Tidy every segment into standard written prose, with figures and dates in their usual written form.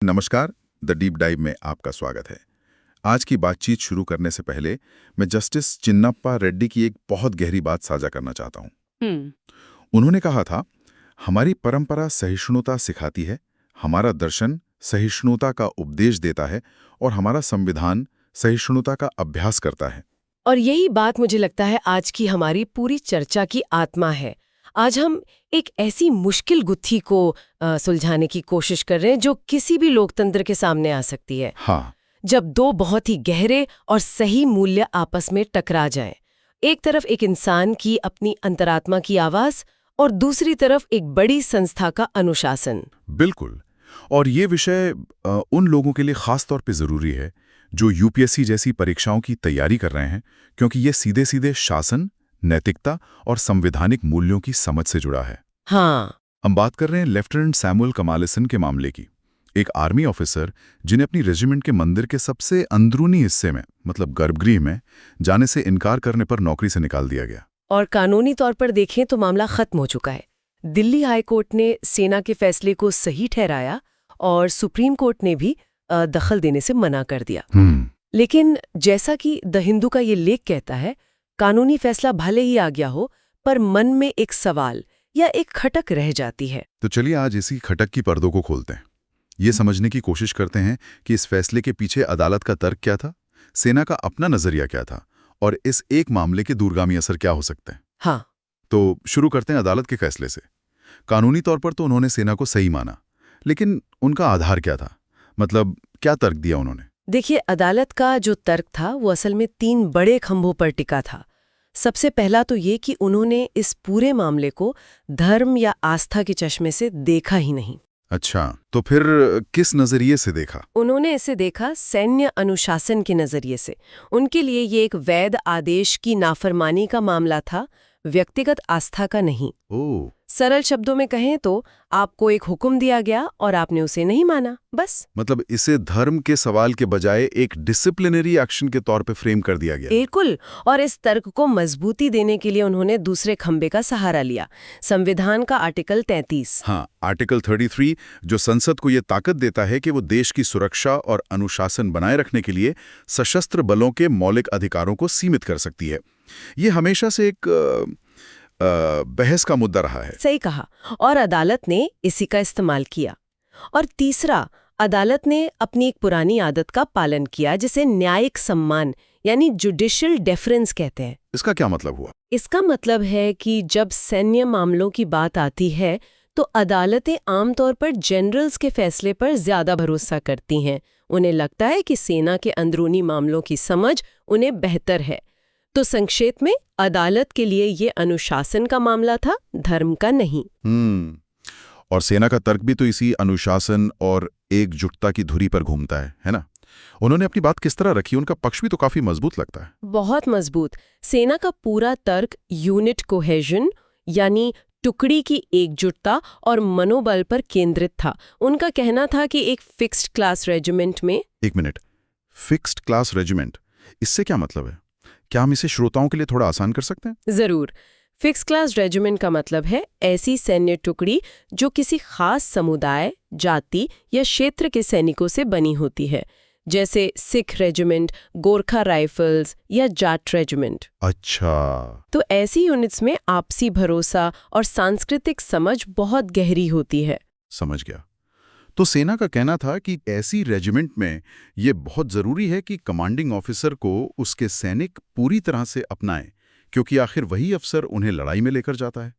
नमस्कार। The deep dive में आपका स्वागत है। आज की बातचीत शुरू करने से पहले मैं जस्टिस चिन्नप्पा रेड्डी की एक बहुत गहरी बात साझा करना चाहता हूँ। हम्म। उन्होंने कहा था, हमारी परंपरा सहिष्णुता सिखाती है, हमारा दर्शन सहिष्णुता का उपदेश देता है और हमारा संविधान सहिष्णुता का अभ्यास करता है। और यही बात मुझे लगता है आज की हमारी पूरी चर्चा की आत्मा है। आज हम एक ऐसी मुश्किल गुत्थी को सुलझाने की कोशिश कर रहे हैं जो किसी भी लोकतंत्र के सामने आ सकती है। हाँ, जब दो बहुत ही गहरे और सही मूल्य आपस में टकरा जाएं। एक तरफ एक इंसान की अपनी अंतरात्मा की आवाज और दूसरी तरफ एक बड़ी संस्था का अनुशासन। बिल्कुल। और ये विषय उन लोगों के लिए खास तौर पे ज़रूरी है जो यूपीएससी जैसी परीक्षाओं की तैयारी कर रहे हैं, क्योंकि ये सीधे सीधे शासन, नैतिकता और संवैधानिक मूल्यों की समझ से जुड़ा है। हाँ। हम बात कर रहे हैं लेफ्टिनेंट सैमुअल कमालेसन के मामले की। एक आर्मी ऑफिसर जिन्हें अपनी रेजिमेंट के मंदिर के सबसे अंदरूनी हिस्से में, मतलब गर्भगृह में जाने से इनकार करने पर नौकरी से निकाल दिया गया। और कानूनी तौर पर देखें तो मामला खत्म हो चुका है। दिल्ली हाई कोर्ट ने सेना के फैसले को सही ठहराया और सुप्रीम कोर्ट ने भी दखल देने से मना कर दिया। लेकिन जैसा कि द हिंदू का ये लेख कहता है, कानूनी फैसला भले ही आ गया हो, पर मन में एक सवाल या एक खटक रह जाती है। तो चलिए आज इसी खटक की पर्दों को खोलते हैं। ये समझने की कोशिश करते हैं कि इस फैसले के पीछे अदालत का तर्क क्या था, सेना का अपना नजरिया क्या था और इस एक मामले के दूरगामी असर क्या हो सकते हैं। हाँ। तो शुरू करते हैं अदालत के फैसले से। कानूनी तौर पर तो उन्होंने सेना को सही माना, लेकिन उनका आधार क्या था? मतलब क्या तर्क दिया उन्होंने? देखिए, अदालत का जो तर्क था वो असल में 3 बड़े खंभों पर टिका था। सबसे पहला तो ये कि उन्होंने इस पूरे मामले को धर्म या आस्था के चश्मे से देखा ही नहीं। अच्छा, तो फिर किस नजरिए से देखा? उन्होंने इसे देखा सैन्य अनुशासन के नजरिए से। उनके लिए ये एक वैध आदेश की नाफरमानी का मामला था, व्यक्तिगत आस्था का नहीं। ओह, सरल शब्दों में कहें तो आपको एक हुक्म दिया गया और आपने उसे नहीं माना, बस। मतलब इसे धर्म के सवाल के बजाय एक डिसिप्लिनरी एक्शन के तौर पे फ्रेम कर दिया गया। बिल्कुल। और इस तर्क को मजबूती देने के लिए उन्होंने दूसरे खंबे का सहारा लिया, संविधान का आर्टिकल 33। हाँ, आर्टिकल 33 जो संसद को ये ताकत देता है कि वो देश की सुरक्षा और अनुशासन बनाए रखने के लिए सशस्त्र बलों के मौलिक अधिकारों को सीमित कर सकती है। ये हमेशा से एक बहस का मुद्दा रहा है। सही कहा। और अदालत ने इसी का इस्तेमाल किया। और तीसरा, अदालत ने अपनी एक पुरानी आदत का पालन किया, जिसे न्यायिक सम्मान यानी जुडिशियल डेफरेंस कहते हैं। इसका क्या मतलब हुआ? इसका मतलब है कि जब सैन्य मामलों की बात आती है तो अदालतें आमतौर पर जनरल्स के फैसले पर ज्यादा भरोसा करती हैं। उन्हें लगता है कि सेना के अंदरूनी मामलों की समझ उन्हें बेहतर है। तो संक्षेप में अदालत के लिए ये अनुशासन का मामला था, धर्म का नहीं। और सेना का तर्क भी तो इसी अनुशासन और एकजुटता की धुरी पर घूमता है ना? उन्होंने अपनी बात किस तरह रखी? उनका पक्ष भी तो काफी मजबूत लगता है। बहुत मजबूत। सेना का पूरा तर्क यूनिट कोहेजन यानी टुकड़ी की एकजुटता और मनोबल पर केंद्रित था। उनका कहना था कि एक फिक्स्ड क्लास रेजिमेंट में। एक मिनट, फिक्स्ड क्लास रेजिमेंट, इससे क्या मतलब है? क्या हम इसे श्रोताओं के लिए थोड़ा आसान कर सकते हैं? जरूर। फिक्स क्लास रेजिमेंट का मतलब है ऐसी सैन्य टुकड़ी जो किसी खास समुदाय, जाति या क्षेत्र के सैनिकों से बनी होती है, जैसे सिख रेजिमेंट, गोरखा राइफल्स या जाट रेजिमेंट। अच्छा। तो ऐसी यूनिट्स में आपसी भरोसा और सांस्कृतिक समझ बहुत गहरी होती है। समझ गया। तो सेना का कहना था कि ऐसी रेजिमेंट में ये बहुत जरूरी है कि कमांडिंग ऑफिसर को उसके सैनिक पूरी तरह से अपनाएं, क्योंकि आखिर वही अफसर उन्हें लड़ाई में लेकर जाता है।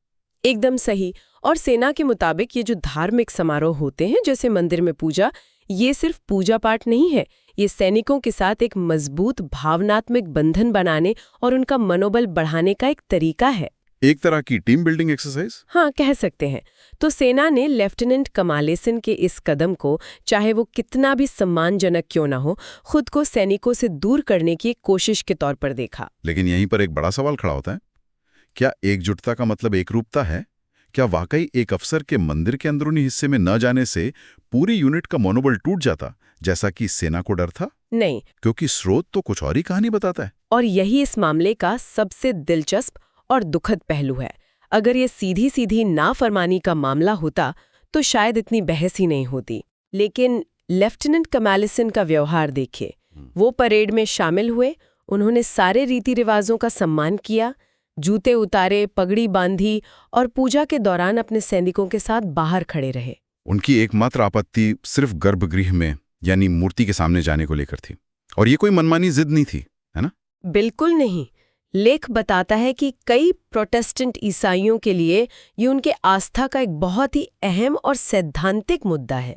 एकदम सही। और सेना के मुताबिक ये जो धार्मिक समारोह होते हैं, जैसे मंदिर में पूजा, ये सिर्फ पूजा पाठ नहीं है। ये सैनिकों के साथ एक मजबूत भावनात्मक बंधन बनाने और उनका मनोबल बढ़ाने का एक तरीका है। एक तरह की टीम बिल्डिंग एक्सरसाइज? हाँ, कह सकते हैं। तो सेना ने लेफ्टिनेंट कमालेसन के इस कदम को, चाहे वो कितना भी सम्मानजनक क्यों ना हो, खुद को सैनिकों से दूर करने की कोशिश के तौर पर देखा। लेकिन यहीं पर एक बड़ा सवाल खड़ा होता है, क्या एकजुटता का मतलब एकरूपता है? क्या वाकई एक अफसर के मंदिर के अंदरूनी हिस्से में न जाने से पूरी यूनिट का मनोबल टूट जाता, जैसा कि सेना को डर था? नहीं, क्योंकि स्रोत तो कुछ और ही कहानी बताता है। और यही इस मामले का सबसे दिलचस्प और दुखद पहलू है। अगर ये सीधी सीधी नाफरमानी का मामला होता तो शायद इतनी बहस ही नहीं होती। लेकिन लेफ्टिनेंट कमालिसन का व्यवहार देखिए। वो परेड में शामिल हुए, उन्होंने सारे रीति रिवाजों का सम्मान किया, जूते उतारे, पगड़ी बांधी और पूजा के दौरान अपने सैनिकों के साथ बाहर खड़े रहे। उनकी एकमात्र आपत्ति सिर्फ गर्भगृह में यानी मूर्ति के सामने जाने को लेकर थी, और ये कोई मनमानी जिद नहीं थी, है ना? बिल्कुल नहीं। लेख बताता है कि कई प्रोटेस्टेंट ईसाइयों के लिए ये उनके आस्था का एक बहुत ही अहम और सैद्धांतिक मुद्दा है।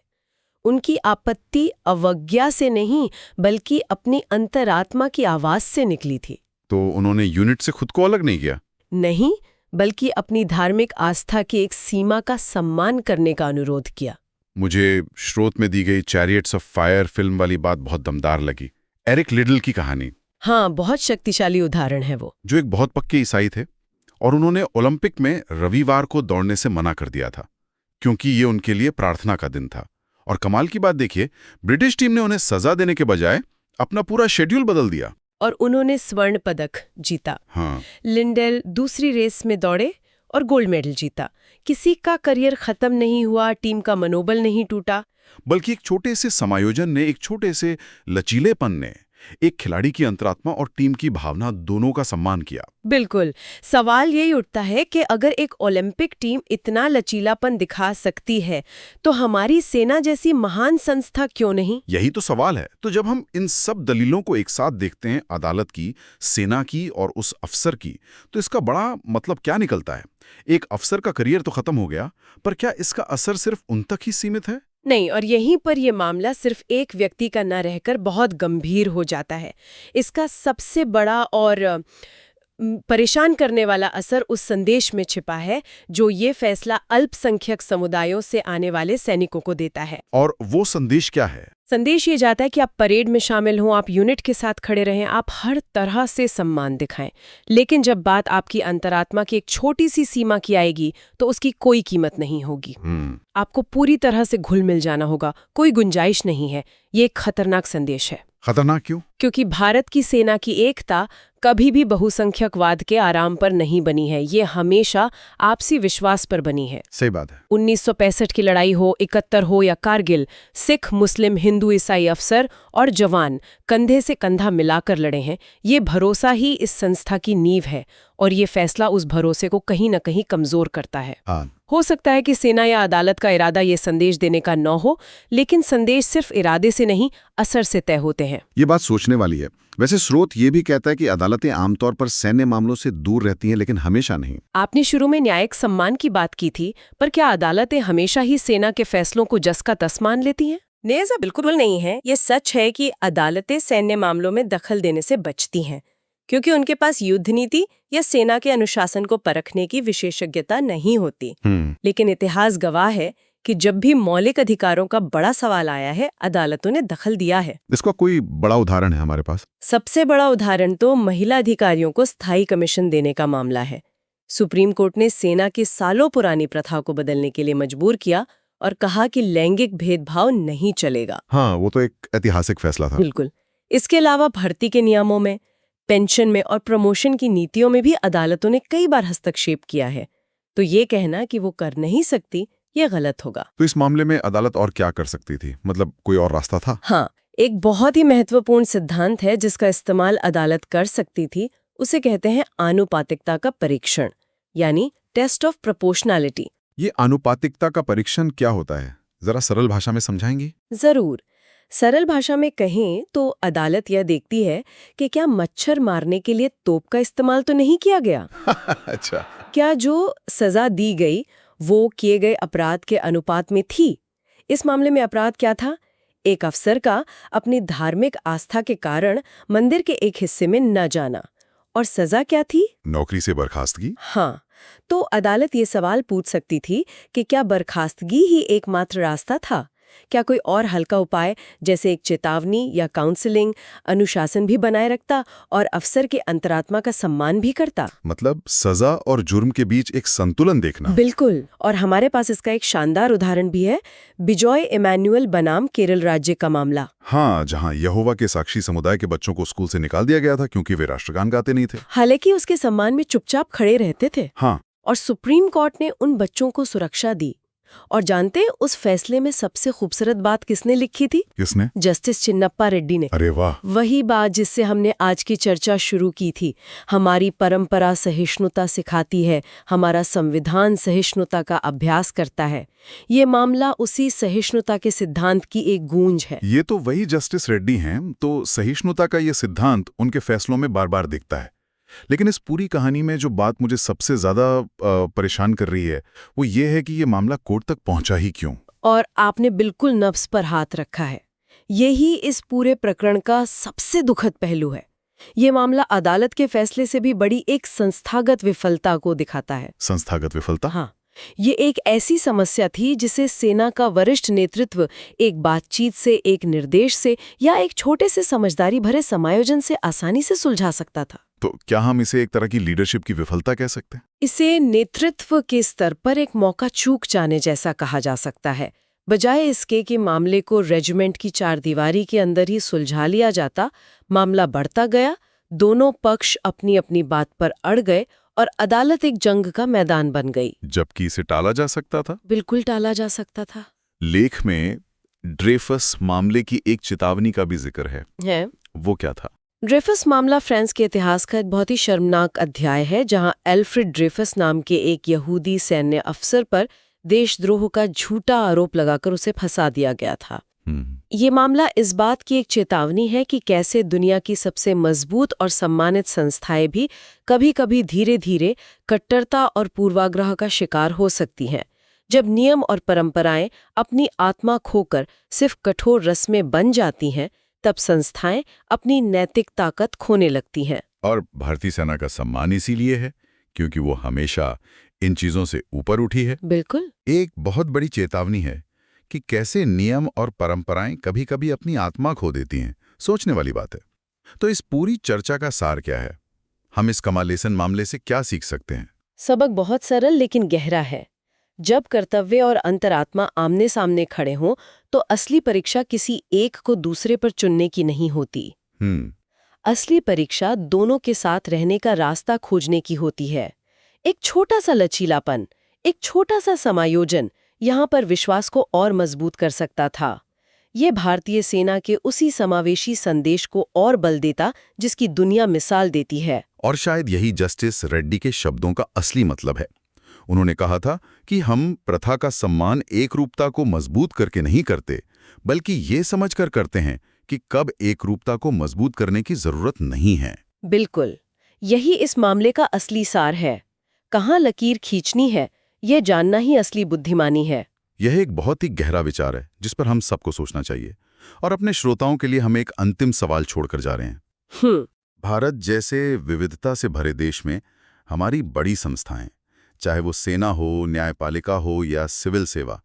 उनकी आपत्ति अवज्ञा से नहीं बल्कि अपनी अंतरात्मा की आवाज से निकली थी। तो उन्होंने यूनिट से खुद को अलग नहीं किया? नहीं, बल्कि अपनी धार्मिक आस्था की एक सीमा का सम्मान करने का अनुरोध किया। मुझे स्रोत में दी गई चैरियट्स ऑफ फायर फिल्म वाली बात बहुत दमदार लगी। एरिक लिडल की कहानी। हाँ, बहुत शक्तिशाली उदाहरण है वो। जो एक बहुत पक्के ईसाई थे और उन्होंने ओलंपिक में रविवार को दौड़ने से मना कर दिया था क्योंकि ये उनके लिए प्रार्थना का दिन था। और कमाल की बात देखिए, ब्रिटिश टीम ने उन्हें सजा देने के बजाय अपना पूरा शेड्यूल बदल दिया और उन्होंने स्वर्ण पदक जीता। हाँ। लिंडेल दूसरी रेस में दौड़े और गोल्ड मेडल जीता। किसी का करियर खत्म नहीं हुआ, टीम का मनोबल नहीं टूटा, बल्कि एक छोटे से समायोजन ने, एक छोटे से लचीलेपन ने एक खिलाड़ी की अंतरात्मा और टीम की भावना दोनों का सम्मान किया। बिल्कुल। सवाल यही उठता है कि अगर एक ओलंपिक टीम इतना लचीलापन दिखा सकती है तो हमारी सेना जैसी महान संस्था क्यों नहीं? यही तो सवाल है। तो जब हम इन सब दलीलों को एक साथ देखते हैं, अदालत की, सेना की और उस अफसर की, तो इसका बड़ा मतलब क्या निकलता है? एक अफसर का करियर तो खत्म हो गया, पर क्या इसका असर सिर्फ उन तक ही सीमित है? नहीं, और यहीं पर यह मामला सिर्फ एक व्यक्ति का न रहकर बहुत गंभीर हो जाता है। इसका सबसे बड़ा और परेशान करने वाला असर उस संदेश में छिपा है जो ये फैसला अल्पसंख्यक समुदायों से आने वाले सैनिकों को देता है। और वो संदेश क्या है? संदेश ये जाता है कि आप परेड में शामिल हों, आप यूनिट के साथ खड़े रहें, आप हर तरह से सम्मान दिखाएं, लेकिन जब बात आपकी अंतरात्मा की एक छोटी सी सीमा की आएगी तो उसकी कोई कीमत नहीं होगी। आपको पूरी तरह से घुल मिल जाना होगा, कोई गुंजाइश नहीं है। ये एक खतरनाक संदेश है। खतरनाक क्यों? क्योंकि भारत की सेना की एकता कभी भी बहुसंख्यकवाद के आराम पर नहीं बनी है, ये हमेशा आपसी विश्वास पर बनी है। सही बात है। 1965 की लड़ाई हो, 71 हो या कारगिल, सिख, मुस्लिम, हिंदू, ईसाई अफसर और जवान कंधे से कंधा मिलाकर लड़े हैं। ये भरोसा ही इस संस्था की नींव है और ये फैसला उस भरोसे को कहीं न कहीं कमजोर करता है। हो सकता है कि सेना या अदालत का इरादा ये संदेश देने का न हो, लेकिन संदेश सिर्फ इरादे से नहीं, असर से तय होते हैं। ये बात सोचने वाली है। वैसे स्रोत ये भी कहता है कि अदालतें आमतौर पर सैन्य मामलों से दूर रहती हैं, लेकिन हमेशा नहीं। आपने शुरू में न्यायिक सम्मान की बात की थी, पर क्या अदालतें हमेशा ही सेना के फैसलों को जस का तस मान लेती हैं? नहीं, ऐसा बिल्कुल नहीं है। ये सच है कि अदालतें सैन्य मामलों में दखल देने से बचती हैं, क्योंकि उनके पास युद्ध नीति या सेना के अनुशासन को परखने की विशेषज्ञता नहीं होती। लेकिन इतिहास गवाह है कि जब भी मौलिक अधिकारों का बड़ा सवाल आया है, अदालतों ने दखल दिया है। इसका कोई बड़ा उदाहरण है हमारे पास? सबसे बड़ा उदाहरण तो महिला अधिकारियों को स्थायी कमीशन देने का मामला है। सुप्रीम कोर्ट ने सेना की सालों पुरानी प्रथा को बदलने के लिए मजबूर किया और कहा कि लैंगिक भेदभाव नहीं चलेगा। हाँ, वो तो एक ऐतिहासिक फैसला था। बिल्कुल। इसके अलावा भर्ती के नियमों में, पेंशन में और प्रमोशन की नीतियों में भी अदालतों ने कई बार हस्तक्षेप किया है। तो ये कहना कि वो कर नहीं सकती, ये गलत होगा। तो इस मामले में अदालत और क्या कर सकती थी? मतलब कोई और रास्ता था? हाँ, एक बहुत ही महत्वपूर्ण सिद्धांत है जिसका इस्तेमाल अदालत कर सकती थी। उसे कहते हैं आनुपातिकता का परीक्षण, यानी टेस्ट ऑफ प्रोपोर्शनैलिटी। ये आनुपातिकता का परीक्षण क्या होता है? जरा सरल भाषा में समझाएंगी? जरूर। सरल भाषा में कहें तो अदालत यह देखती है कि क्या मच्छर मारने के लिए तोप का इस्तेमाल तो नहीं किया गया। अच्छा। क्या जो सजा दी गई वो किए गए अपराध के अनुपात में थी? इस मामले में अपराध क्या था? एक अफसर का अपनी धार्मिक आस्था के कारण मंदिर के एक हिस्से में न जाना। और सजा क्या थी? नौकरी से बर्खास्तगी। हाँ, तो अदालत ये सवाल पूछ सकती थी कि क्या बर्खास्तगी ही एकमात्र रास्ता था? क्या कोई और हल्का उपाय जैसे एक चेतावनी या काउंसलिंग, अनुशासन भी बनाए रखता और अफसर के अंतरात्मा का सम्मान भी करता? मतलब सजा और जुर्म के बीच एक संतुलन देखना। बिल्कुल। और हमारे पास इसका एक शानदार उदाहरण भी है, बिजॉय इमैनुअल बनाम केरल राज्य का मामला। हाँ, जहाँ यहोवा के साक्षी समुदाय के बच्चों को स्कूल से निकाल दिया गया था क्योंकि वे राष्ट्रगान गाते नहीं थे। हालांकि उसके सम्मान में चुपचाप खड़े रहते थे। हाँ। और सुप्रीम कोर्ट ने उन बच्चों को सुरक्षा दी। और जानते हैं उस फैसले में सबसे खूबसूरत बात किसने लिखी थी? किसने? जस्टिस चिन्नप्पा रेड्डी ने। अरे वाह! वही बात जिससे हमने आज की चर्चा शुरू की थी। हमारी परंपरा सहिष्णुता सिखाती है, हमारा संविधान सहिष्णुता का अभ्यास करता है। ये मामला उसी सहिष्णुता के सिद्धांत की एक गूंज है। ये तो वही जस्टिस रेड्डी हैं, तो सहिष्णुता का ये सिद्धांत उनके फैसलों में बार बार दिखता है। लेकिन इस पूरी कहानी में जो बात मुझे सबसे ज्यादा परेशान कर रही है वो ये है कि ये मामला कोर्ट तक पहुंचा ही क्यों। और आपने बिल्कुल नब्ज पर हाथ रखा है। यही इस पूरे प्रकरण का सबसे दुखद पहलू है। ये मामला अदालत के फैसले से भी बड़ी एक संस्थागत विफलता को दिखाता है। संस्थागत विफलता? हाँ, ये एक ऐसी समस्या थी जिसे सेना का वरिष्ठ नेतृत्व एक बातचीत से, एक निर्देश से या एक छोटे से समझदारी भरे समायोजन से आसानी से सुलझा सकता था। तो क्या हम इसे एक तरह की लीडरशिप की विफलता कह सकते हैं? इसे नेतृत्व के स्तर पर एक मौका चूक जाने जैसा कहा जा सकता है। बजाय इसके कि मामले को रेजिमेंट की चारदीवारी के अंदर ही सुलझा लिया जाता, मामला बढ़ता गया, दोनों पक्ष अपनी अपनी बात पर अड़ गए और अदालत एक जंग का मैदान बन गई। जबकि इसे टाला जा सकता था। बिल्कुल टाला जा सकता था। लेख में ड्रेफस मामले की एक चेतावनी का भी जिक्र है। वो क्या था? ड्रेफस मामला फ्रांस के इतिहास का एक बहुत ही शर्मनाक अध्याय है, जहां एल्फ्रेड ड्रेफस नाम के एक यहूदी सैन्य अफसर पर देशद्रोह का झूठा आरोप लगाकर उसे फंसा दिया गया था। ये मामला इस बात की एक चेतावनी है कि कैसे दुनिया की सबसे मजबूत और सम्मानित संस्थाएं भी कभी-कभी धीरे-धीरे कट्टरता और पूर्वाग्रह का शिकार हो सकती हैं। जब नियम और परंपराएं अपनी आत्मा खोकर सिर्फ कठोर रस्में बन जाती हैं, तब संस्थाएं अपनी नैतिक ताकत खोने लगती हैं। और भारतीय सेना का सम्मान इसीलिए है क्योंकि वो हमेशा इन चीजों से ऊपर उठी है। बिल्कुल। एक बहुत बड़ी चेतावनी है कि कैसे नियम और परंपराएं कभी-कभी अपनी आत्मा खो देती हैं। सोचने वाली बात है। तो इस पूरी चर्चा का सार क्या है? हम इस कमालेसन मामले से क्या सीख सकते हैं? सबक बहुत सरल लेकिन गहरा है। जब कर्तव्य और अंतरात्मा आमने सामने खड़े हों, तो असली परीक्षा किसी एक को दूसरे पर चुनने की नहीं होती। असली परीक्षा दोनों के साथ रहने का रास्ता खोजने की होती है। एक छोटा सा लचीलापन, एक छोटा सा समायोजन यहाँ पर विश्वास को और मजबूत कर सकता था। ये भारतीय सेना के उसी समावेशी संदेश को और बल देता जिसकी दुनिया मिसाल देती है। और शायद यही जस्टिस रेड्डी के शब्दों का असली मतलब है। उन्होंने कहा था कि हम प्रथा का सम्मान एक रूपता को मजबूत करके नहीं करते, बल्कि ये समझकर करते हैं कि कब एक रूपता को मजबूत करने की जरूरत नहीं है। बिल्कुल, यही इस मामले का असली सार है। कहाँ लकीर खींचनी है, यह जानना ही असली बुद्धिमानी है। यह एक बहुत ही गहरा विचार है जिस पर हम सबको सोचना चाहिए। और अपने श्रोताओं के लिए हम एक अंतिम सवाल छोड़कर जा रहे हैं। भारत जैसे विविधता से भरे देश में हमारी बड़ी संस्थाएं, चाहे वो सेना हो, न्यायपालिका हो या सिविल सेवा,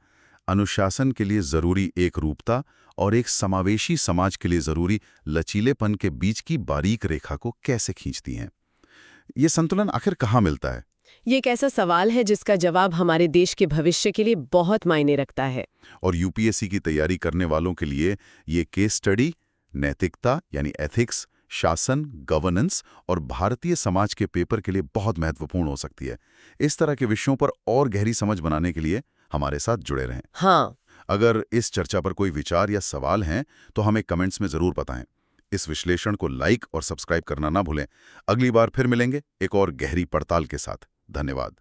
अनुशासन के लिए जरूरी एक रूपता और एक समावेशी समाज के लिए जरूरी लचीलेपन के बीच की बारीक रेखा को कैसे खींचती हैं? ये संतुलन आखिर कहाँ मिलता है? ये एक ऐसा सवाल है जिसका जवाब हमारे देश के भविष्य के लिए बहुत मायने रखता है। और यूपीएससी की तैयारी करने वालों के लिए ये केस स्टडी नैतिकता यानी एथिक्स, शासन, गवर्नेंस और भारतीय समाज के पेपर के लिए बहुत महत्वपूर्ण हो सकती है। इस तरह के विषयों पर और गहरी समझ बनाने के लिए हमारे साथ जुड़े रहें। हाँ, अगर इस चर्चा पर कोई विचार या सवाल हैं तो हमें कमेंट्स में जरूर बताएं। इस विश्लेषण को लाइक और सब्सक्राइब करना ना भूलें। अगली बार फिर मिलेंगे एक और गहरी पड़ताल के साथ। धन्यवाद।